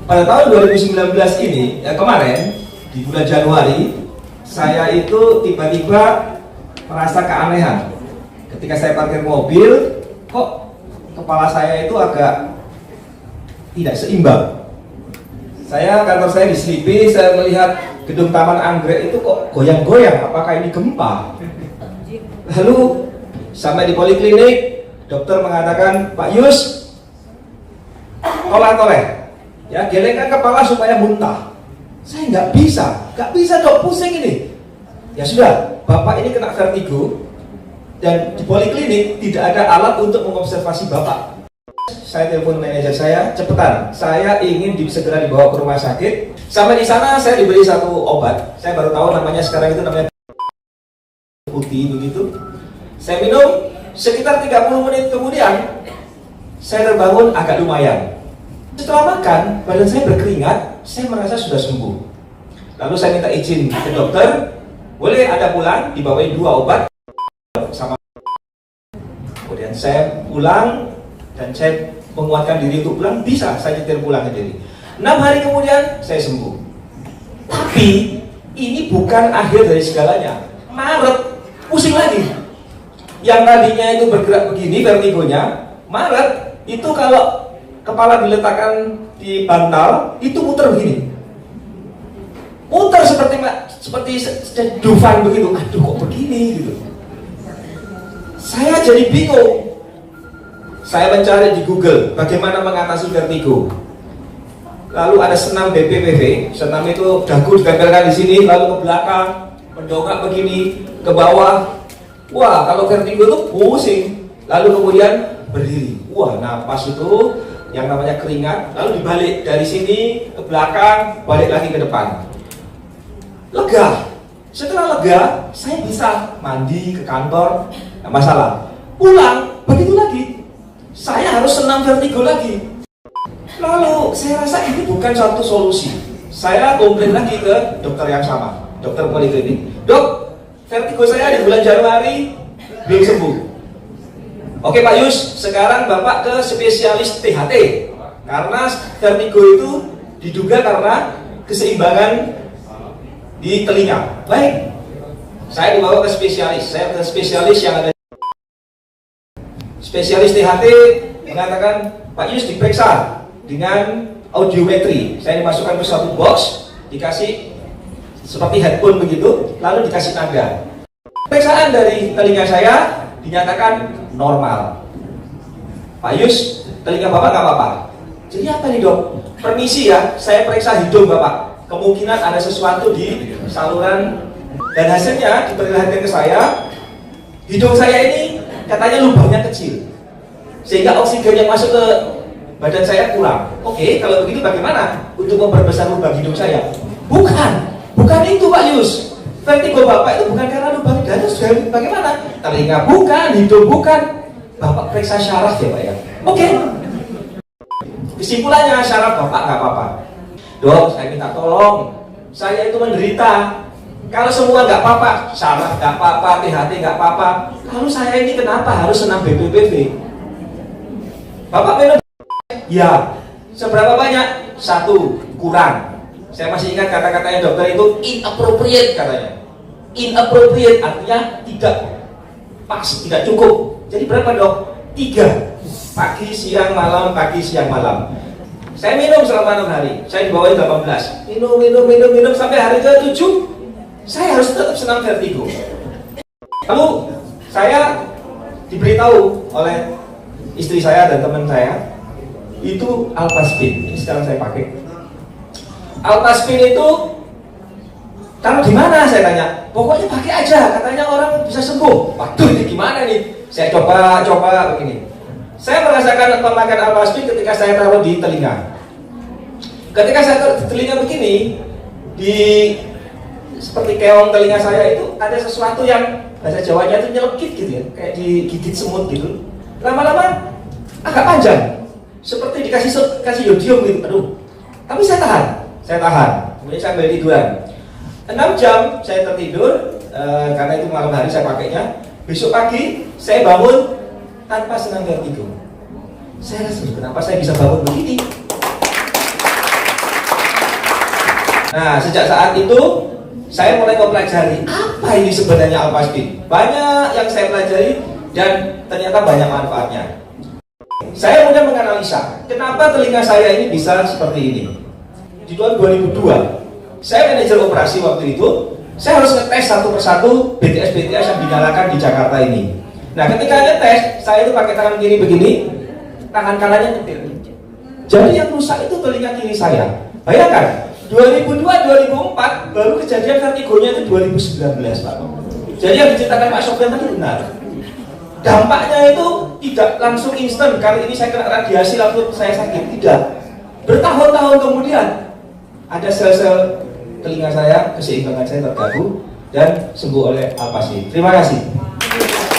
Pada tahun 2019 ini, kemarin di bulan Januari, saya itu tiba-tiba merasa keanehan. Ketika saya parkir mobil, kok kepala saya itu agak tidak seimbang. Kantor saya di Slipi, saya melihat gedung Taman Anggrek itu kok goyang-goyang, apakah ini gempa? Lalu sampai di poliklinik, dokter mengatakan, Pak Yus, toleh-toleh, ya gelengkan kepala supaya muntah. Saya nggak bisa dok, pusing ini. Ya sudah, bapak ini kena vertigo dan di poliklinik tidak ada alat untuk mengobservasi bapak. Saya telepon manajer saya, cepetan, saya ingin segera dibawa ke rumah sakit. Sampai di sana saya diberi satu obat, saya baru tahu namanya sekarang itu namanya putih begitu. Saya minum, sekitar 30 menit kemudian saya terbangun agak lumayan. Setelah makan, badan saya berkeringat, saya merasa sudah sembuh. Lalu saya minta izin ke dokter, boleh Anda pulang, dibawain 2 obat sama. Kemudian saya pulang dan saya menguatkan diri untuk pulang, bisa saya nyetir pulang sendiri. 6 hari kemudian saya sembuh. Tapi ini bukan akhir dari segalanya. Maret pusing lagi. Yang tadinya itu bergerak begini vertigonya, Maret itu kalau kepala diletakkan di bantal, itu muter begini. Muter seperti dufan begitu. Aduh kok begini gitu. Saya jadi bingung. Saya mencari di Google bagaimana mengatasi vertigo. Lalu ada senam BPPV. Senam itu dagu ditempelkan di sini, lalu ke belakang, mendongak begini, ke bawah. Wah, kalau vertigo itu pusing. Lalu kemudian berdiri. Wah, napas itu yang namanya keringat, lalu dibalik dari sini ke belakang, balik lagi ke depan. Lega. Setelah lega, saya bisa mandi ke kantor, nggak masalah. Pulang, begitu lagi. Saya harus senam vertigo lagi. Lalu saya rasa ini bukan suatu solusi. Saya komplain lagi ke dokter yang sama, dokter poliklinik. Dok, vertigo saya di bulan Januari belum sembuh. Oke Pak Yus, sekarang Bapak ke spesialis THT. Karena vertigo itu diduga karena keseimbangan di telinga. Baik, saya dibawa ke spesialis. Saya ke spesialis yang ada. Spesialis THT mengatakan, Pak Yus diperiksa dengan audiometri. Saya dimasukkan ke suatu box, dikasih seperti headphone begitu, lalu dikasih nada. Pemeriksaan dari telinga saya dinyatakan normal. Pak Yus, telinga Bapak nggak apa-apa. Jadi apa nih dok? Permisi ya, saya periksa hidung Bapak. Kemungkinan ada sesuatu di saluran. Dan hasilnya diperlihatkan ke saya, hidung saya ini katanya lubangnya kecil, sehingga oksigen yang masuk ke badan saya kurang. Oke, kalau begitu bagaimana untuk memperbesar lubang hidung saya? Bukan itu Pak Yus. Vertigo Bapak itu bukan karena lubang hidung. Bagaimana? Telinga bukan, hidung bukan. Bapak periksa syaraf ya Pak ya. Oke. Kesimpulannya syaraf Bapak nggak apa-apa. Dok, saya minta tolong. Saya itu menderita. Kalau semua nggak apa-apa, syaraf nggak apa-apa, THT nggak apa-apa. Lalu saya ini kenapa harus senam BPPV? Bapak minum? Ya. Seberapa banyak? 1, kurang. Saya masih ingat kata-katanya dokter itu inappropriate katanya. Inappropriate artinya tidak pas, tidak cukup. Jadi berapa dok? 3. Pagi, siang, malam, pagi, siang, malam. Saya minum selama 6 hari. Saya dibawain 18. Minum sampai hari ke-7. Saya harus tetap senam vertigo. Lalu saya diberitahu oleh istri saya dan teman saya, itu Alpaspin. Ini sekarang saya pakai. Alpaspin itu taruh di mana saya tanya? Pokoknya pakai aja, katanya orang bisa sembuh. Waduh, ini gimana nih? Saya coba begini. Saya merasakan pemakaian Alpaspin ketika saya taruh di telinga. Ketika saya taruh di telinga begini, seperti keong telinga saya itu ada sesuatu yang bahasa Jawanya itu nyelekit gitu ya, kayak digigit semut gitu. Lama-lama agak panjang, seperti dikasih yodium gitu. Aduh, tapi saya tahan. Kemudian saya ambil tiduran. 6 jam saya tertidur, karena itu malam hari saya pakainya. Besok pagi saya bangun tanpa senang vertigo. Saya rasa kenapa saya bisa bangun begini. Nah, sejak saat itu saya mulai mempelajari apa ini sebenarnya Alpha-Speed. Banyak yang saya pelajari dan ternyata banyak manfaatnya. Saya kemudian menganalisa kenapa telinga saya ini bisa seperti ini. Di tahun 2002, saya manajer operasi waktu itu. Saya harus ngetes satu persatu BTS-BTS yang dinyalakan di Jakarta ini. Nah, ketika ngetes, saya itu pakai tangan kiri begini, tangan kanannya nyetir. Jadi yang rusak itu telinga kiri saya. Bayangkan, 2002-2004 baru kejadian vertigonya itu 2019, Pak. Jadi yang diceritakan Pak Sofyan tadi benar. Dampaknya itu tidak langsung instan. Kali ini saya kena radiasi lalu saya sakit, tidak. Bertahun-tahun kemudian ada sel-sel telinga saya, keseimbangan saya terganggu dan sembuh oleh Alpha-Speed. Terima kasih.